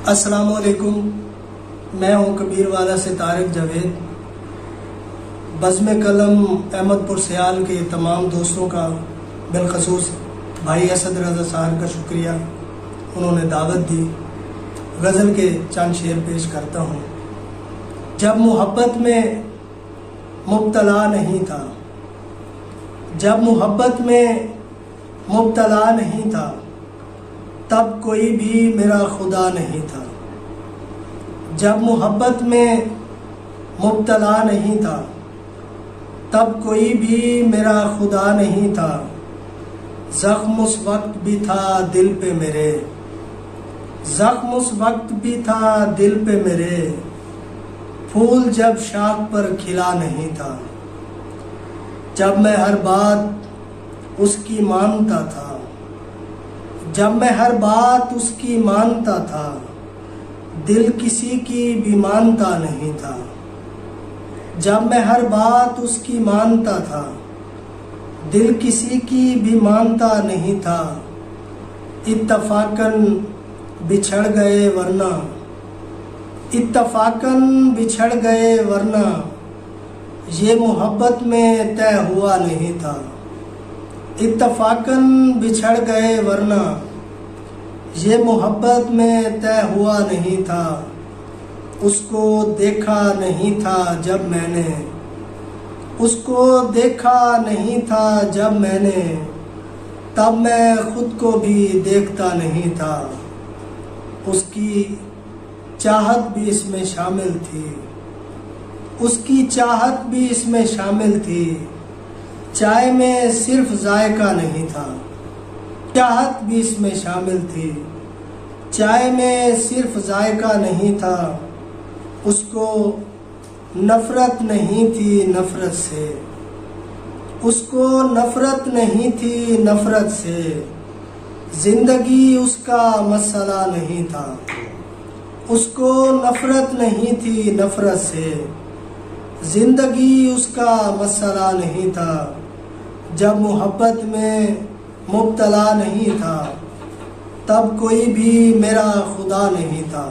अस्सलाम वालेकुम। मैं हूं कबीर वाला से तारिक जावेद। बज़्म कलम अहमदपुर सियाल के तमाम दोस्तों का बिलखसूस भाई असद रज़ा साहब का शुक्रिया, उन्होंने दावत दी। गज़ल के चंद शेर पेश करता हूँ। जब मोहब्बत में मुब्तला नहीं था, जब मोहब्बत में मुब्तला नहीं था, तब कोई भी मेरा खुदा नहीं था। जब मोहब्बत में मुब्तला नहीं था, तब कोई भी मेरा खुदा नहीं था। ज़ख्म उस वक्त भी था दिल पे मेरे, ज़ख्म उस वक्त भी था दिल पे मेरे। फूल जब शाख पर खिला नहीं था, जब मैं हर बात उसकी मानता था, जब मैं हर बात उसकी मानता था। दिल किसी की भी मानता नहीं था, जब मैं हर बात उसकी मानता था। दिल किसी की भी मानता नहीं था। इत्तफाकन बिछड़ गए वरना, इत्तफाकन बिछड़ गए वरना, ये मोहब्बत में तय हुआ नहीं था। इत्तफाकन बिछड़ गए वरना, ये मोहब्बत में तय हुआ नहीं था। उसको देखा नहीं था जब मैंने, उसको देखा नहीं था जब मैंने, तब मैं खुद को भी देखता नहीं था। उसकी चाहत भी इसमें शामिल थी, उसकी चाहत भी इसमें शामिल थी। चाय में सिर्फ जायका नहीं था, चाहत भी इसमें शामिल थी। चाय में सिर्फ जायका नहीं था। उसको नफरत नहीं थी नफरत से, उसको नफरत नहीं थी नफरत से। जिंदगी उसका मसला नहीं था, उसको नफरत नहीं थी नफरत से। जिंदगी उसका मसला नहीं था। जब मोहब्बत में मुब्तला नहीं था, तब कोई भी मेरा खुदा नहीं था।